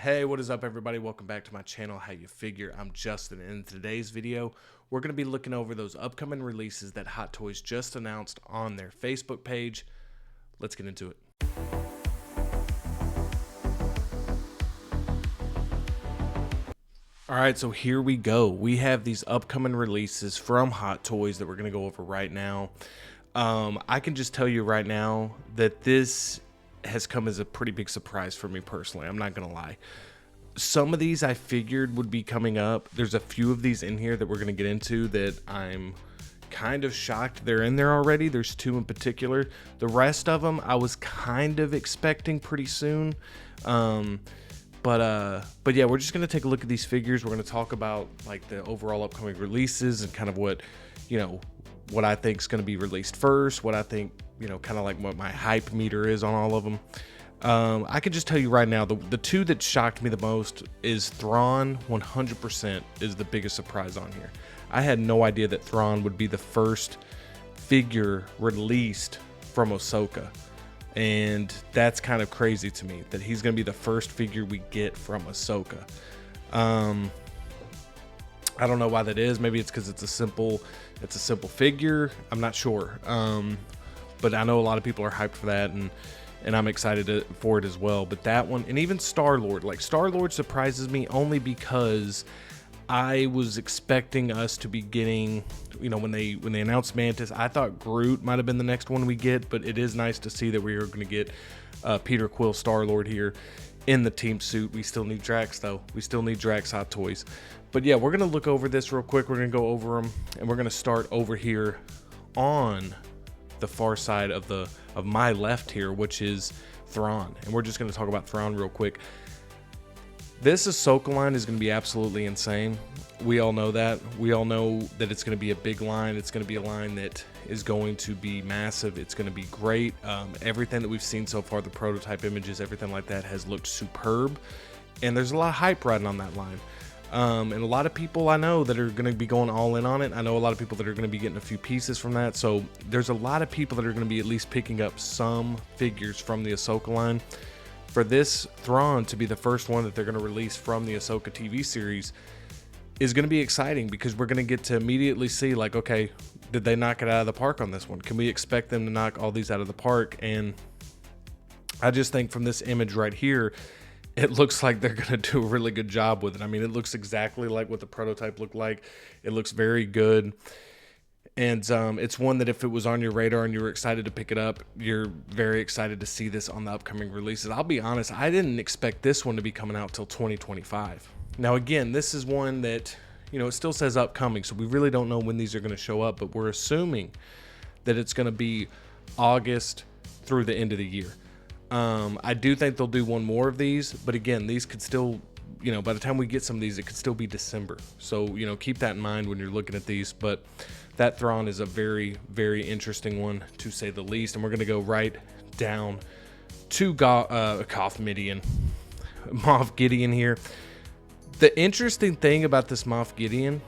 Hey, what is up, everybody? Welcome back to my channel, How You Figure. I'm Justin, and in today's video, we're going to be looking over those upcoming releases that Hot Toys just announced on their Facebook page. Let's get into it. All right, so here we go. We have these upcoming releases from Hot Toys that we're going to go over right now. I can just tell you right now that this has come as a pretty big surprise for me personally. I'm not going to lie. Some of these I figured would be coming up. There's a few of these in here that we're going to get into that I'm kind of shocked they're in there already. There's two in particular. The rest of them I was kind of expecting pretty soon. But yeah, we're just going to take a look at these figures. We're going to talk about like the overall upcoming releases and kind of what, what I think is going to be released first, what I think, kind of like what my hype meter is on all of them. I can just tell you right now, the two that shocked me the most is Thrawn. 100% is the biggest surprise on here. I had no idea that Thrawn would be the first figure released from Ahsoka. And that's kind of crazy to me that he's going to be the first figure we get from Ahsoka. I don't know why that is. Maybe it's because it's a simple figure. I'm not sure. But I know a lot of people are hyped for that, and I'm excited for it as well. But that one, and even Star-Lord, like Star-Lord surprises me only because I was expecting us to be getting, when they announced Mantis, I thought Groot might have been the next one we get, but it is nice to see that we are going to get Peter Quill Star-Lord here in the team suit. We still need Drax though. We still need Drax Hot Toys. But yeah, we're going to look over this real quick. We're going to go over them, and we're going to start over here on the far side of my left here, which is Thrawn. And we're just going to talk about Thrawn real quick. This Ahsoka line is going to be absolutely insane. We all know that. We all know that it's going to be a big line. It's going to be a line that is going to be massive. It's going to be great. Everything that we've seen so far, the prototype images, everything like that has looked superb. And there's a lot of hype riding on that line. And a lot of people I know that are going to be going all in on it. I know a lot of people that are going to be getting a few pieces from that. So there's a lot of people that are going to be at least picking up some figures from the Ahsoka line. For this Thrawn to be the first one that they're going to release from the Ahsoka TV series is going to be exciting, because we're going to get to immediately see, like, okay, did they knock it out of the park on this one? Can we expect them to knock all these out of the park? And I just think from this image right here, it looks like they're going to do a really good job with it. I mean, it looks exactly like what the prototype looked like. It looks very good. And it's one that if it was on your radar and you were excited to pick it up, you're very excited to see this on the upcoming releases. I'll be honest, I didn't expect this one to be coming out till 2025. Now, again, this is one that, it still says upcoming, so we really don't know when these are going to show up, but we're assuming that it's going to be August through the end of the year. I do think they'll do one more of these, but again, these could still, by the time we get some of these, it could still be December. So, keep that in mind when you're looking at these. But that Thrawn is a very, very interesting one, to say the least. And we're going to go right down to Moff Gideon here. The interesting thing about this Moff Gideon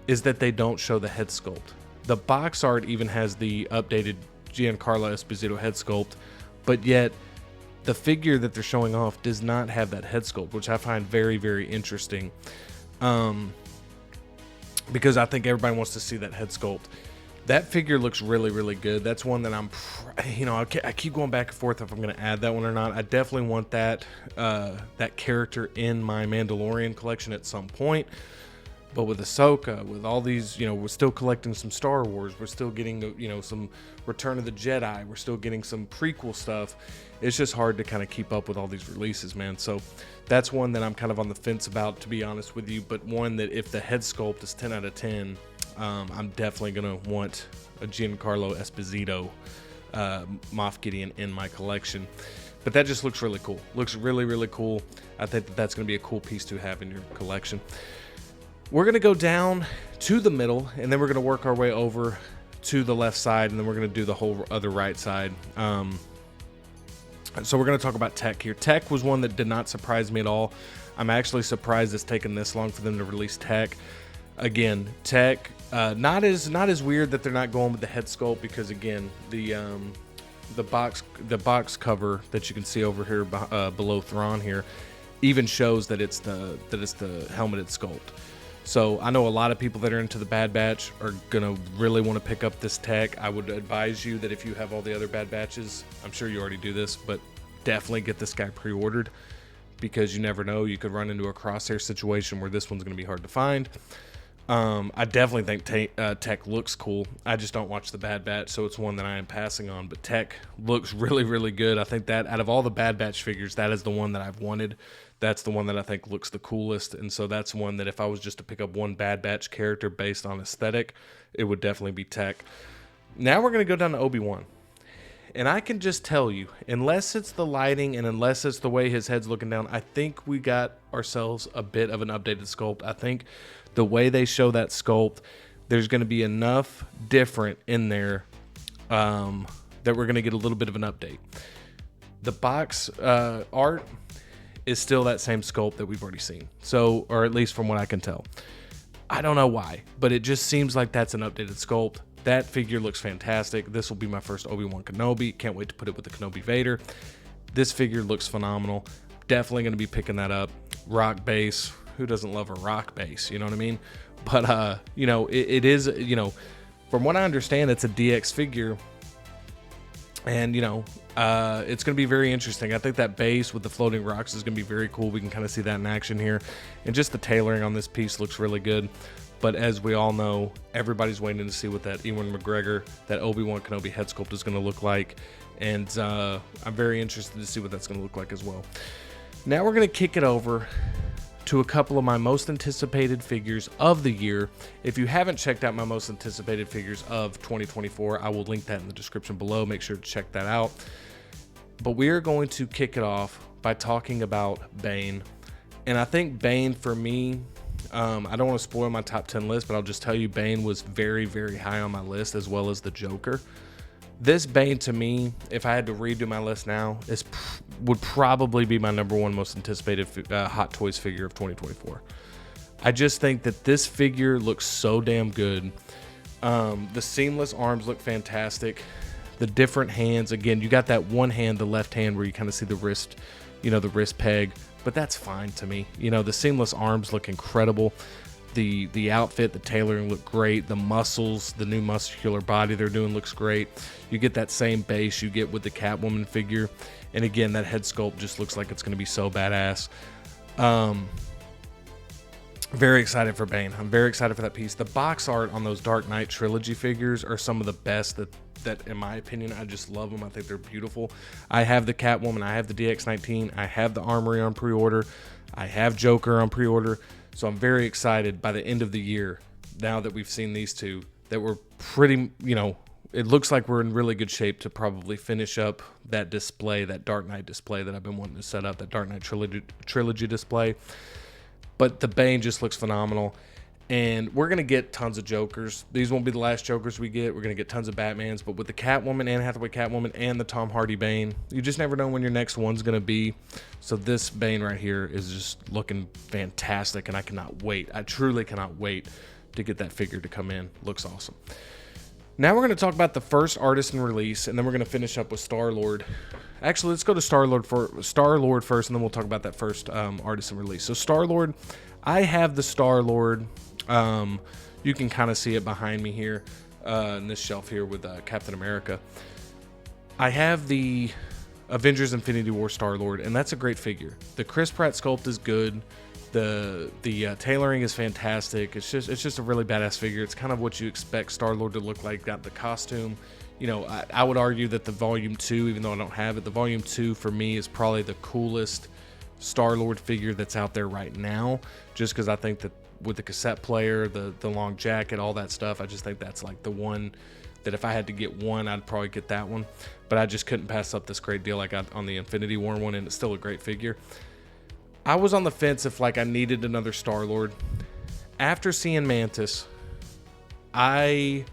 is that they don't show the head sculpt. The box art even has the updated Giancarlo Esposito head sculpt, but yet the figure that they're showing off does not have that head sculpt, which I find very, very interesting. Because I think everybody wants to see that head sculpt. That figure looks really, really good. That's one that I keep going back and forth if I'm going to add that one or not. I definitely want that character in my Mandalorian collection at some point. But with Ahsoka, with all these, we're still collecting some Star Wars. We're still getting, some Return of the Jedi. We're still getting some prequel stuff. It's just hard to kind of keep up with all these releases, man. So that's one that I'm kind of on the fence about, to be honest with you. But one that if the head sculpt is 10 out of 10, I'm definitely going to want a Giancarlo Esposito Moff Gideon in my collection. But that just looks really cool. Looks really, really cool. I think that that's going to be a cool piece to have in your collection. We're going to go down to the middle, and then we're going to work our way over to the left side, and then we're going to do the whole other right side. So we're going to talk about Tech here. Tech was one that did not surprise me at all. I'm actually surprised it's taken this long for them to release Tech. Again, Tech, not as weird that they're not going with the head sculpt, because again, the box cover that you can see over here below Thrawn here even shows that it's the helmeted sculpt. So I know a lot of people that are into the Bad Batch are gonna really want to pick up this tech. I would advise you that if you have all the other Bad Batches, I'm sure you already do this, but definitely get this guy pre-ordered, because you never know, you could run into a crosshair situation where this one's gonna be hard to find. I definitely think tech looks cool. I just don't watch the Bad Batch, so it's one that I am passing on. But tech looks really, really good. I think that out of all the Bad Batch figures, that is the one that I've wanted. That's the one that I think looks the coolest. And so that's one that if I was just to pick up one Bad Batch character based on aesthetic, it would definitely be tech. Now we're going to go down to Obi-Wan. And I can just tell you, unless it's the lighting and unless it's the way his head's looking down, I think we got ourselves a bit of an updated sculpt. I think the way they show that sculpt, there's going to be enough different in there that we're going to get a little bit of an update. The box art is still that same sculpt that we've already seen. So, or at least from what I can tell. I don't know why, but it just seems like that's an updated sculpt. That figure looks fantastic. This will be my first Obi-Wan Kenobi. Can't wait to put it with the Kenobi Vader. This figure looks phenomenal. Definitely going to be picking that up. Rock base. Who doesn't love a rock base? You know what I mean? But, you know, it is, you know, from what I understand, it's a DX figure. And, you know, it's going to be very interesting. I think that base with the floating rocks is going to be very cool. We can kind of see that in action here. And just the tailoring on this piece looks really good. But as we all know, everybody's waiting to see what that Ewan McGregor, that Obi-Wan Kenobi head sculpt is going to look like. And I'm very interested to see what that's going to look like as well. Now we're going to kick it over to a couple of my most anticipated figures of the year. If you haven't checked out my most anticipated figures of 2024, I will link that in the description below. Make sure to check that out. But we are going to kick it off by talking about Bane. And I think Bane, for me, I don't want to spoil my top 10 list, but I'll just tell you Bane was very, very high on my list, as well as the Joker. This Bane, to me, if I had to redo my list now, would probably be my number one most anticipated Hot Toys figure of 2024. I just think that this figure looks so damn good. The seamless arms look fantastic. The different hands, again, you got that one hand, the left hand, where you kind of see the wrist, you know, the wrist peg, but that's fine to me. You know, the seamless arms look incredible. The outfit, the tailoring look great. The muscles, the new muscular body they're doing looks great. You get that same base you get with the Catwoman figure. And again, that head sculpt just looks like it's going to be so badass. Very excited for Bane. I'm very excited for that piece. The box art on those Dark Knight trilogy figures are some of the best that in my opinion, I just love them. I think they're beautiful. I have the Catwoman. I have the DX19. I have the Armory on pre-order. I have Joker on pre-order. So I'm very excited by the end of the year, now that we've seen these two, that we're pretty, you know, it looks like we're in really good shape to probably finish up that display, that Dark Knight display that I've been wanting to set up, that Dark Knight trilogy display. But the Bane just looks phenomenal. And we're going to get tons of Jokers. These won't be the last Jokers we get. We're going to get tons of Batmans. But with the Catwoman, Anne Hathaway Catwoman, and the Tom Hardy Bane, you just never know when your next one's going to be. So this Bane right here is just looking fantastic, and I cannot wait. I truly cannot wait to get that figure to come in. Looks awesome. Now we're going to talk about the first Artisan release, and then we're going to finish up with Star-Lord. Actually, let's go to Star-Lord first, and then we'll talk about that first Artisan release. So Star-Lord, I have the Star-Lord. You can kind of see it behind me here in this shelf here with Captain America. I have the Avengers Infinity War Star-Lord, and that's a great figure. The Chris Pratt sculpt is good. The tailoring is fantastic. It's just a really badass figure. It's kind of what you expect Star-Lord to look like. Got the costume. You know, I would argue that the Volume 2, even though I don't have it, the Volume 2 for me is probably the coolest Star-Lord figure that's out there right now, just because I think that with the cassette player, the long jacket, all that stuff, I just think that's like the one that if I had to get one, I'd probably get that one. But I just couldn't pass up this great deal I got on the Infinity War one, and it's still a great figure. I was on the fence if like I needed another Star-Lord. After seeing Mantis, I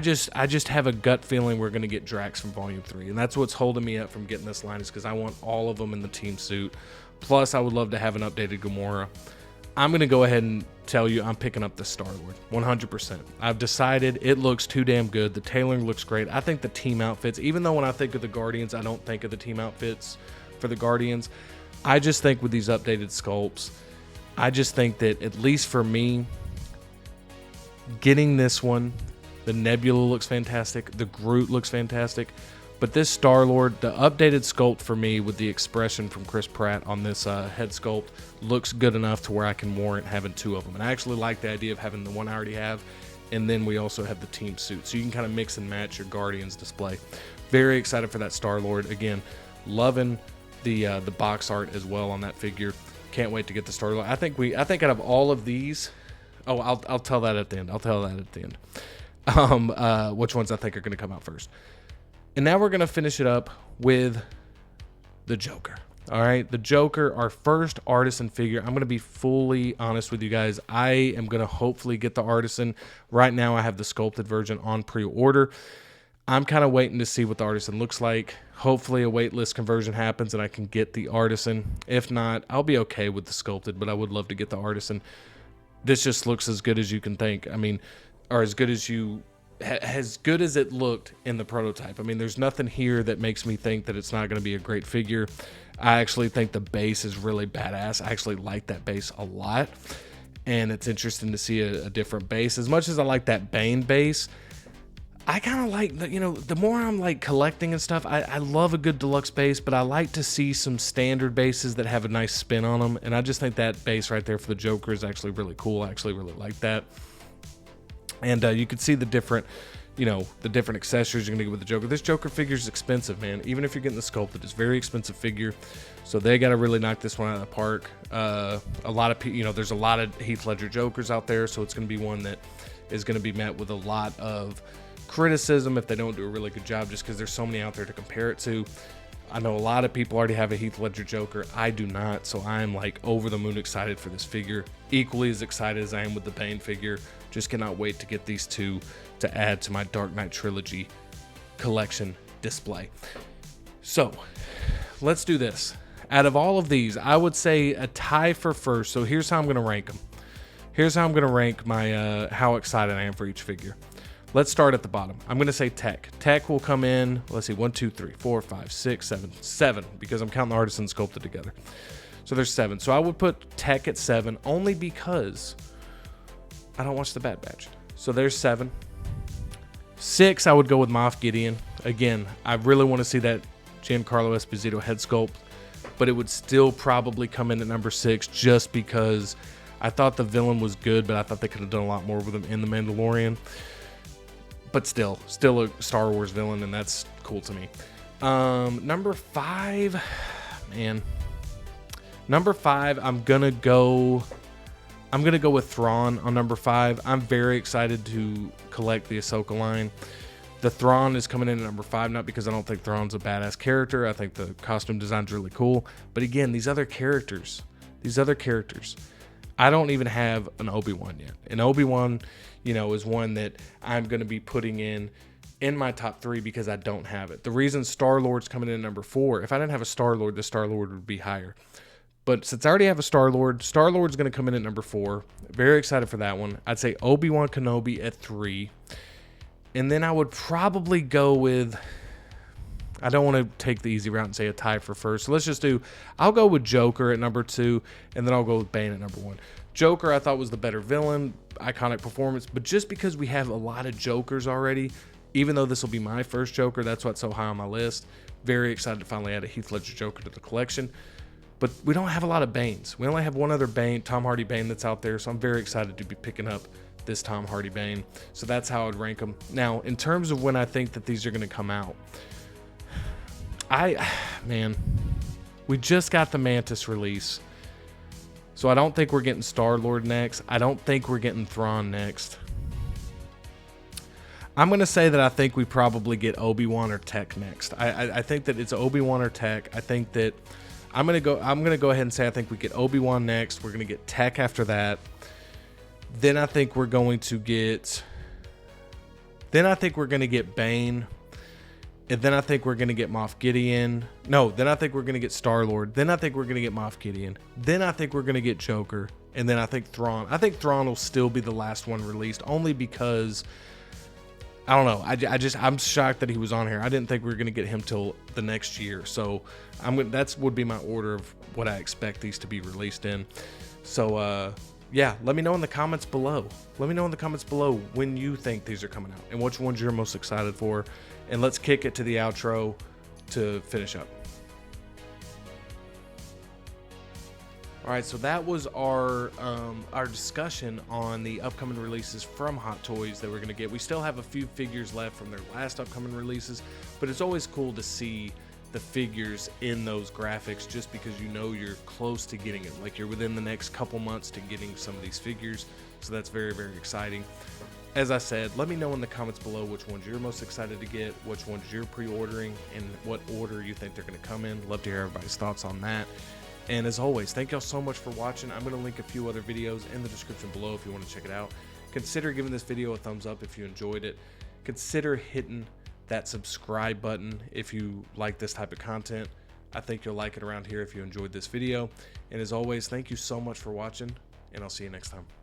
just have a gut feeling we're going to get Drax from Volume 3. And that's what's holding me up from getting this line, is because I want all of them in the team suit. Plus, I would love to have an updated Gamora. I'm going to go ahead and tell you I'm picking up the Star-Lord, 100%. I've decided it looks too damn good. The tailoring looks great. I think the team outfits, even though when I think of the Guardians, I don't think of the team outfits for the Guardians, I just think with these updated sculpts, I just think that, at least for me, getting this one, the Nebula looks fantastic, the Groot looks fantastic, but this Star-Lord, the updated sculpt for me with the expression from Chris Pratt on this head sculpt looks good enough to where I can warrant having 2 of them. And I actually like the idea of having the one I already have, and then we also have the team suit, so you can kind of mix and match your Guardians display. Very excited for that Star-Lord. Again, loving the box art as well on that figure. Can't wait to get the Star-Lord. I think out of all of these, I'll tell that at the end. Which ones I think are going to come out first. And now we're going to finish it up with the Joker. All right, the Joker, our first Artisan figure. I'm going to be fully honest with you guys. I am going to hopefully get the Artisan. Right now, I have the sculpted version on pre-order. I'm kind of waiting to see what the Artisan looks like. Hopefully, a waitlist conversion happens and I can get the Artisan. If not, I'll be okay with the sculpted, but I would love to get the Artisan. This just looks as good as you can think. I mean, or as good as it looked in the prototype. I mean, there's nothing here that makes me think that it's not going to be a great figure. I actually think the base is really badass. I actually like that base a lot, and it's interesting to see a different base. As much as I like that Bane base, I kind of like, the more I'm like collecting and stuff, I love a good deluxe base, but I like to see some standard bases that have a nice spin on them, and I just think that base right there for the Joker is actually really cool. I actually really like that. And you can see the different accessories you're going to get with the Joker. This Joker figure is expensive, man. Even if you're getting the sculpted, it's a very expensive figure. So they got to really knock this one out of the park. A lot of there's a lot of Heath Ledger Jokers out there, so it's going to be one that is going to be met with a lot of criticism if they don't do a really good job, just because there's so many out there to compare it to. I know a lot of people already have a Heath Ledger Joker. I do not, so I'm like over the moon excited for this figure. Equally as excited as I am with the Bane figure. Just cannot wait to get these two to add to my Dark Knight Trilogy collection display. So, let's do this. Out of all of these, I would say a tie for first. So here's how I'm going to rank them. Here's how I'm going to rank my how excited I am for each figure. Let's start at the bottom. I'm going to say Tech. Tech will come in, let's see, 1, 2, 3, 4, 5, 6, 7, 7, because I'm counting the Artisan sculpted together. So there's 7. So I would put Tech at 7 only because I don't watch the Bad Batch. So there's 7. 6, I would go with Moff Gideon. Again, I really want to see that Giancarlo Esposito head sculpt, but it would still probably come in at number 6 just because I thought the villain was good, but I thought they could have done a lot more with him in The Mandalorian. But still a Star Wars villain, and that's cool to me. Number 5, man. Number 5, I'm gonna go with Thrawn on number 5. I'm very excited to collect the Ahsoka line. The Thrawn is coming in at number 5, not because I don't think Thrawn's a badass character. I think the costume design's really cool. But again, these other characters, I don't even have an Obi-Wan yet. And Obi-Wan, is one that I'm going to be putting in my top 3 because I don't have it. The reason Star-Lord's coming in at number 4, if I didn't have a Star-Lord, the Star-Lord would be higher. But since I already have a Star-Lord's going to come in at number 4. Very excited for that one. I'd say Obi-Wan Kenobi at 3. And then I would probably go with, I don't want to take the easy route and say a tie for first. So I'll go with Joker at number 2, and then I'll go with Bane at number 1. Joker I thought was the better villain, iconic performance, but just because we have a lot of Jokers already, even though this will be my first Joker, that's what's so high on my list. Very excited to finally add a Heath Ledger Joker to the collection. But we don't have a lot of Banes. We only have one other Bane, Tom Hardy Bane, that's out there, so I'm very excited to be picking up this Tom Hardy Bane. So that's how I would rank them. Now, in terms of when I think that these are going to come out, we just got the Mantis release. So I don't think we're getting Star-Lord next. I don't think we're getting Thrawn next. I'm going to say that I think we probably get Obi-Wan or Tech next. I think that it's Obi-Wan or Tech. I think that I'm going to go ahead and say I think we get Obi-Wan next. We're going to get Tech after that. Then I think we're going to get Bane. And then I think we're going to get Moff Gideon. No, then I think we're going to get Star-Lord. Then I think we're going to get Moff Gideon. Then I think we're going to get Joker. And then I think Thrawn. I think Thrawn will still be the last one released, only because, I don't know. I'm shocked that he was on here. I didn't think we were going to get him till the next year. So that would be my order of what I expect these to be released in. So yeah, let me know in the comments below. Let me know in the comments below when you think these are coming out and which ones you're most excited for. And let's kick it to the outro to finish up. All right, so that was our discussion on the upcoming releases from Hot Toys that we're going to get. We still have a few figures left from their last upcoming releases, but it's always cool to see the figures in those graphics just because you know you're close to getting it. Like you're within the next couple months to getting some of these figures, so that's very, very exciting. As I said, let me know in the comments below which ones you're most excited to get, which ones you're pre-ordering, and what order you think they're going to come in. Love to hear everybody's thoughts on that. And as always, thank y'all so much for watching. I'm going to link a few other videos in the description below if you want to check it out. Consider giving this video a thumbs up if you enjoyed it. Consider hitting that subscribe button if you like this type of content. I think you'll like it around here if you enjoyed this video. And as always, thank you so much for watching, and I'll see you next time.